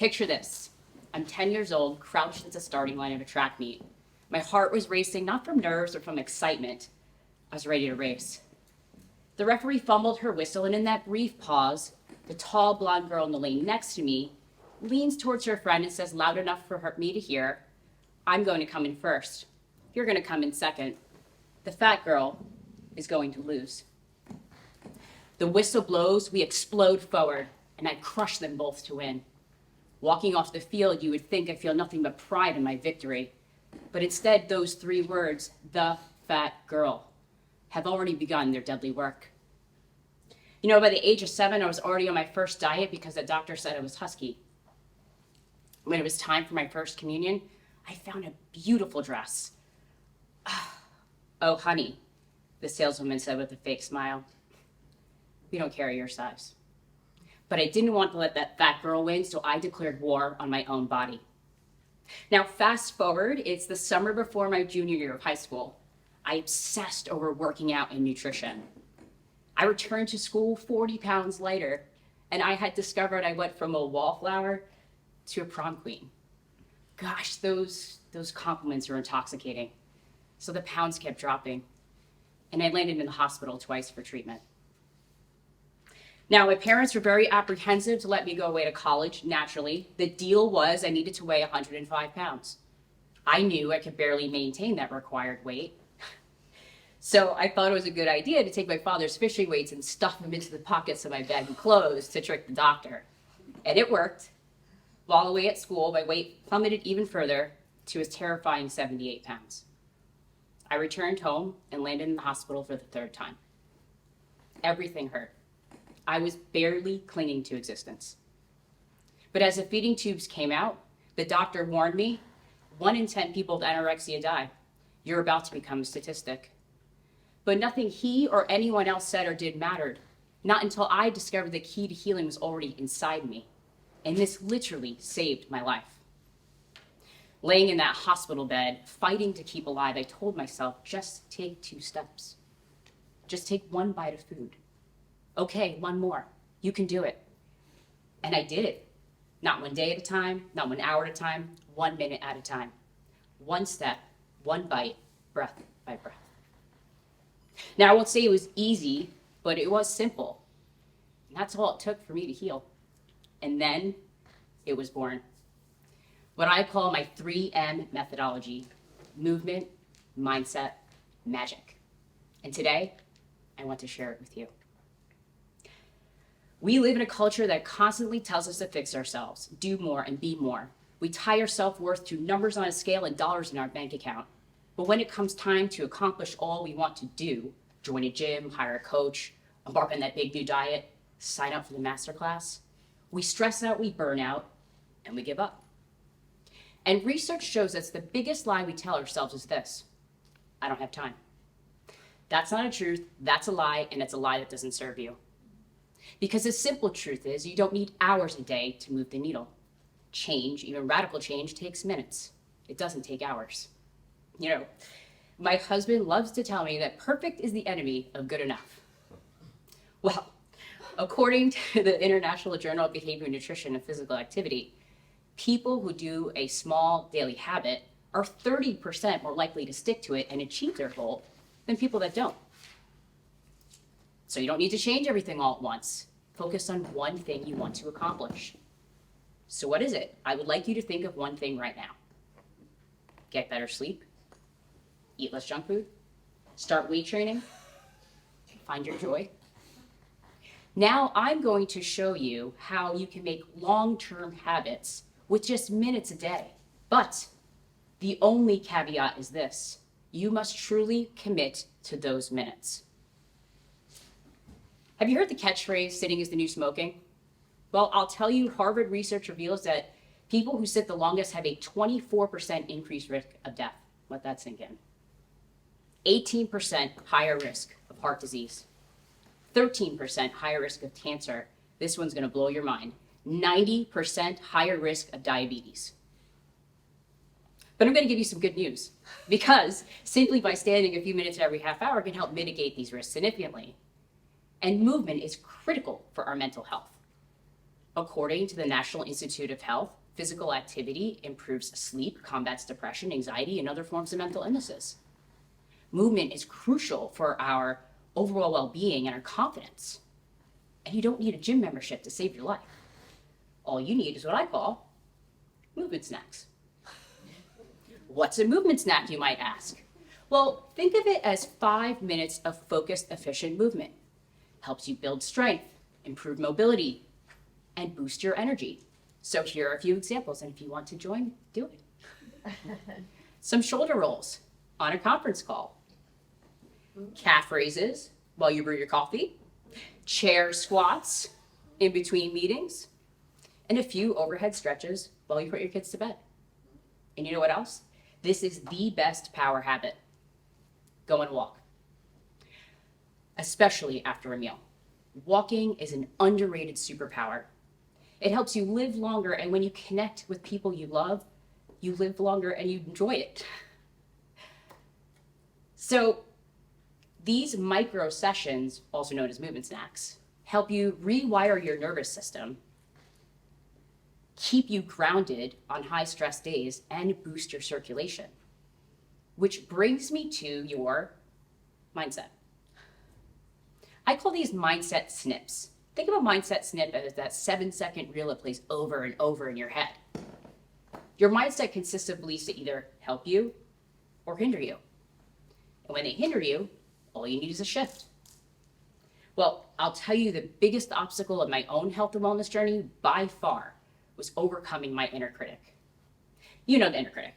Picture this. I'm 10 years old, crouched at the starting line of a track meet. My heart was racing, not from nerves or from excitement. I was ready to race. The referee fumbled her whistle, and in that brief pause, the tall blonde girl in the lane next to me leans towards her friend and says loud enough for me to hear, "I'm going to come in first. You're going to come in second. The fat girl is going to lose." The whistle blows, we explode forward, and I crush them both to win. Walking off the field, you would think I feel nothing but pride in my victory. But instead, those three words, "the fat girl," have already begun their deadly work. You know, by the age of 7, I was already on my first diet because the doctor said I was husky. When it was time for my first communion, I found a beautiful dress. "Oh, honey," the saleswoman said with a fake smile, "we don't carry your size." But I didn't want to let that fat girl win, so I declared war on my own body. Now, fast forward, it's the summer before my junior year of high school. I obsessed over working out and nutrition. I returned to school 40 pounds lighter, and I had discovered I went from a wallflower to a prom queen. Gosh, those compliments are intoxicating. So the pounds kept dropping, and I landed in the hospital twice for treatment. Now, my parents were very apprehensive to let me go away to college, naturally. The deal was I needed to weigh 105 pounds. I knew I could barely maintain that required weight. So I thought it was a good idea to take my father's fishing weights and stuff them into the pockets of my baggy clothes to trick the doctor. And it worked. While away at school, my weight plummeted even further to a terrifying 78 pounds. I returned home and landed in the hospital for the third time. Everything hurt. I was barely clinging to existence. But as the feeding tubes came out, the doctor warned me, 1 in 10 people with anorexia die. You're about to become a statistic. But nothing he or anyone else said or did mattered. Not until I discovered the key to healing was already inside me. And this literally saved my life. Laying in that hospital bed, fighting to keep alive, I told myself, just take 2 steps. Just take 1 bite of food. Okay, 1 more. You can do it. And I did it. Not 1 day at a time, not 1 hour at a time, 1 minute at a time. 1 step, 1 bite, breath by breath. Now, I won't say it was easy, but it was simple. And that's all it took for me to heal. And then it was born. What I call my 3M methodology: movement, mindset, magic. And today, I want to share it with you. We live in a culture that constantly tells us to fix ourselves, do more, and be more. We tie our self-worth to numbers on a scale and dollars in our bank account. But when it comes time to accomplish all we want to do, join a gym, hire a coach, embark on that big new diet, sign up for the masterclass, we stress out, we burn out, and we give up. And research shows that's the biggest lie we tell ourselves is this: I don't have time. That's not a truth, that's a lie, and it's a lie that doesn't serve you. Because the simple truth is you don't need hours a day to move the needle. Change, even radical change, takes minutes. It doesn't take hours. You know, my husband loves to tell me that perfect is the enemy of good enough. Well, according to the International Journal of Behavior, Nutrition, and Physical Activity, people who do a small daily habit are 30% more likely to stick to it and achieve their goal than people that don't. So you don't need to change everything all at once. Focus on one thing you want to accomplish. So what is it? I would like you to think of one thing right now. Get better sleep, eat less junk food, start weight training, find your joy. Now I'm going to show you how you can make long-term habits with just minutes a day. But the only caveat is this: you must truly commit to those minutes. Have you heard the catchphrase, sitting is the new smoking? Well, I'll tell you, Harvard research reveals that people who sit the longest have a 24% increased risk of death. Let that sink in. 18% higher risk of heart disease. 13% higher risk of cancer. This one's gonna blow your mind. 90% higher risk of diabetes. But I'm gonna give you some good news, because simply by standing a few minutes every half hour can help mitigate these risks significantly. And movement is critical for our mental health. According to the National Institute of Health, physical activity improves sleep, combats depression, anxiety, and other forms of mental illnesses. Movement is crucial for our overall well-being and our confidence. And you don't need a gym membership to save your life. All you need is what I call movement snacks. What's a movement snack, you might ask? Well, think of it as 5 minutes of focused, efficient movement. Helps you build strength, improve mobility, and boost your energy. So here are a few examples, and if you want to join, do it. Some shoulder rolls on a conference call. Calf raises while you brew your coffee. Chair squats in between meetings. And a few overhead stretches while you put your kids to bed. And you know what else? This is the best power habit. Go and walk. Especially after a meal. Walking is an underrated superpower. It helps you live longer, and when you connect with people you love, you live longer and you enjoy it. So these micro sessions, also known as movement snacks, help you rewire your nervous system, keep you grounded on high stress days, and boost your circulation. Which brings me to your mindset. I call these mindset snips. Think of a mindset snip as that 7-second reel that plays over and over in your head. Your mindset consists of beliefs that either help you or hinder you. And when they hinder you, all you need is a shift. Well, I'll tell you the biggest obstacle of my own health and wellness journey by far was overcoming my inner critic. You know the inner critic.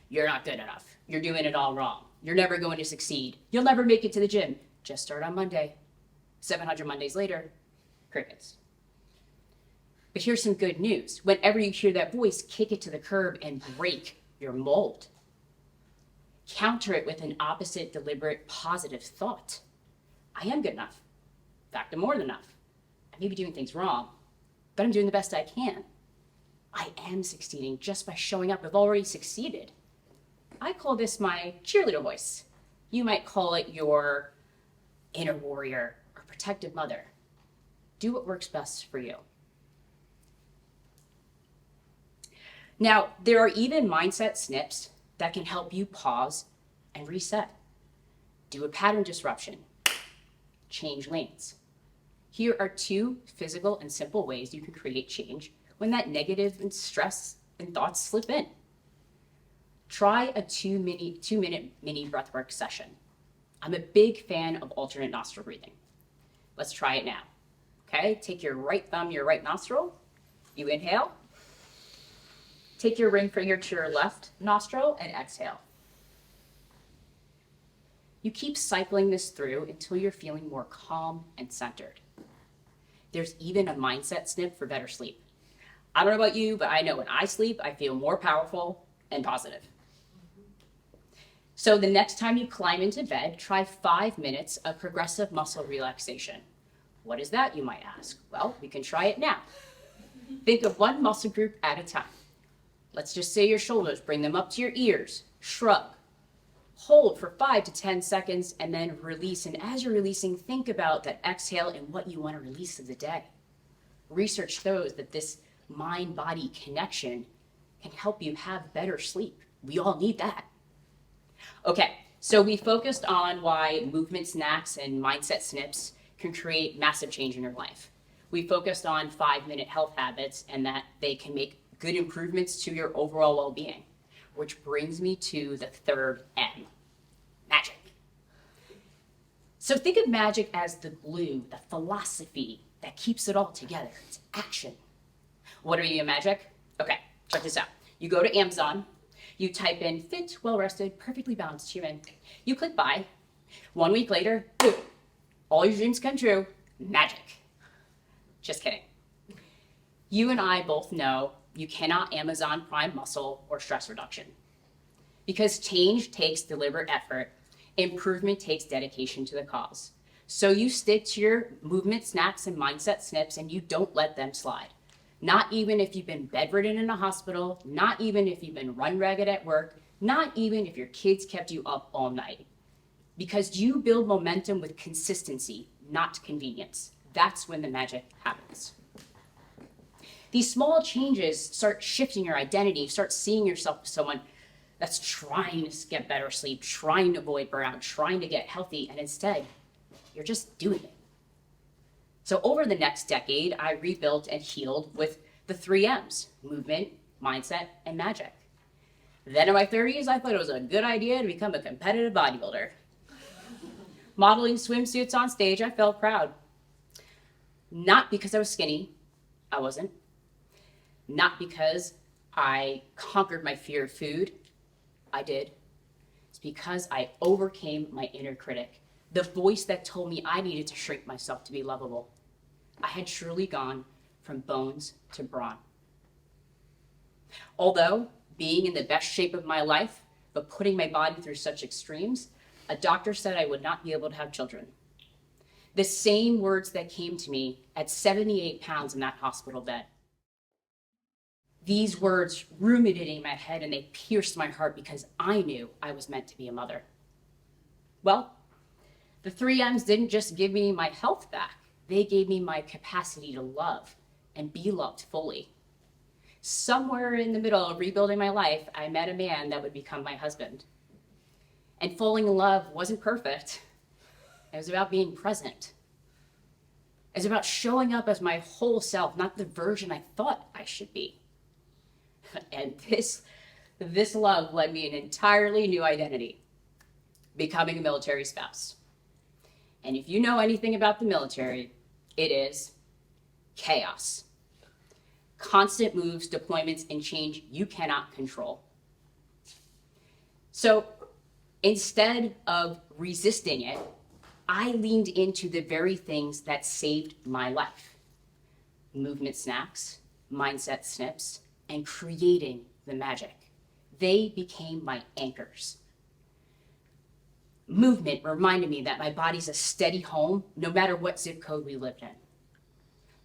You're not good enough. You're doing it all wrong. You're never going to succeed. You'll never make it to the gym. Just start on Monday. 700 Mondays later, crickets. But here's some good news. Whenever you hear that voice, kick it to the curb and break your mold. Counter it with an opposite, deliberate, positive thought. I am good enough. In fact, I'm more than enough. I may be doing things wrong, but I'm doing the best I can. I am succeeding just by showing up. I've already succeeded. I call this my cheerleader voice. You might call it your inner warrior or protective mother. Do what works best for you. Now, there are even mindset snips that can help you pause and reset. Do a pattern disruption. Change lanes. Here are 2 physical and simple ways you can create change when that negative and stress and thoughts slip in. Try a 2-minute mini breathwork session. I'm a big fan of alternate nostril breathing. Let's try it now. Okay, take your right thumb, your right nostril. You inhale. Take your ring finger to your left nostril and exhale. You keep cycling this through until you're feeling more calm and centered. There's even a mindset snip for better sleep. I don't know about you, but I know when I sleep, I feel more powerful and positive. So the next time you climb into bed, try 5 minutes of progressive muscle relaxation. What is that, you might ask? Well, we can try it now. Think of one muscle group at a time. Let's just say your shoulders, bring them up to your ears, shrug. Hold for 5 to 10 seconds and then release. And as you're releasing, think about that exhale and what you want to release of the day. Research shows that this mind-body connection can help you have better sleep. We all need that. Okay, so we focused on why movement snacks and mindset snips can create massive change in your life. We focused on 5-minute health habits and that they can make good improvements to your overall well-being, which brings me to the third M, magic. So think of magic as the glue, the philosophy that keeps it all together. It's action. What are you in magic? Okay, check this out. You go to Amazon, you type in fit, well-rested, perfectly balanced human. You click buy. 1 week later, boom, all your dreams come true, magic. Just kidding. You and I both know you cannot Amazon Prime muscle or stress reduction. Because change takes deliberate effort, improvement takes dedication to the cause. So you stick to your movement snacks and mindset snips and you don't let them slide. Not even if you've been bedridden in a hospital, not even if you've been run ragged at work, not even if your kids kept you up all night. Because you build momentum with consistency, not convenience. That's when the magic happens. These small changes start shifting your identity. You start seeing yourself as someone that's trying to get better sleep, trying to avoid burnout, trying to get healthy, and instead, you're just doing it. So over the next decade, I rebuilt and healed with the 3 M's: movement, mindset, and magic. Then in my 30s, I thought it was a good idea to become a competitive bodybuilder. Modeling swimsuits on stage, I felt proud. Not because I was skinny, I wasn't. Not because I conquered my fear of food, I did. It's because I overcame my inner critic, the voice that told me I needed to shrink myself to be lovable. I had truly gone from bones to brawn. Although being in the best shape of my life, but putting my body through such extremes, a doctor said I would not be able to have children. The same words that came to me at 78 pounds in that hospital bed. These words ruminated in my head and they pierced my heart because I knew I was meant to be a mother. Well, the 3 M's didn't just give me my health back. They gave me my capacity to love and be loved fully. Somewhere in the middle of rebuilding my life, I met a man that would become my husband. And falling in love wasn't perfect. It was about being present. It was about showing up as my whole self, not the version I thought I should be. And this love led me an entirely new identity, becoming a military spouse. And if you know anything about the military, it is chaos. Constant moves, deployments, and change you cannot control. So instead of resisting it, I leaned into the very things that saved my life. Movement snacks, mindset snips, and creating the magic. They became my anchors. Movement reminded me that my body's a steady home, no matter what zip code we lived in.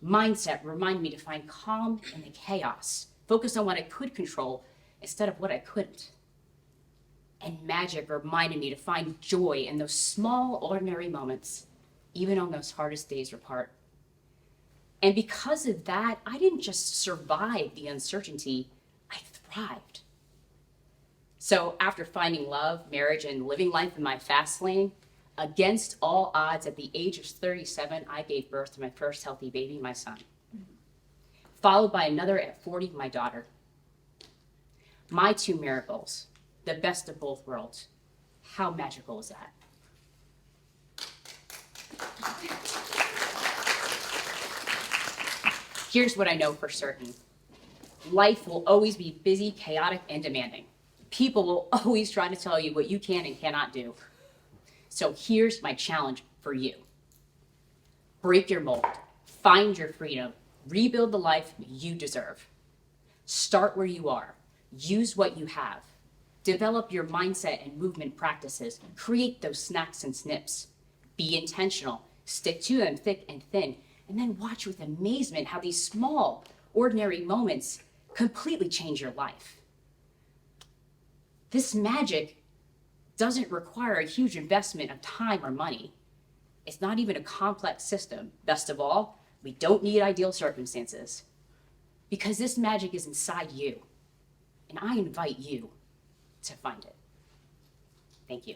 Mindset reminded me to find calm in the chaos, focus on what I could control instead of what I couldn't. And magic reminded me to find joy in those small, ordinary moments, even on those hardest days apart. And because of that, I didn't just survive the uncertainty, I thrived. So after finding love, marriage, and living life in my fast lane, against all odds, at the age of 37, I gave birth to my first healthy baby, my son. Followed by another at 40, my daughter. My 2 miracles, the best of both worlds. How magical is that? Here's what I know for certain. Life will always be busy, chaotic, and demanding. People will always try to tell you what you can and cannot do. So here's my challenge for you. Break your mold, find your freedom, rebuild the life you deserve. Start where you are, use what you have, develop your mindset and movement practices, create those snacks and snips. Be intentional, stick to them thick and thin, and then watch with amazement how these small, ordinary moments completely change your life. This magic doesn't require a huge investment of time or money. It's not even a complex system. Best of all, we don't need ideal circumstances because this magic is inside you, and I invite you to find it. Thank you.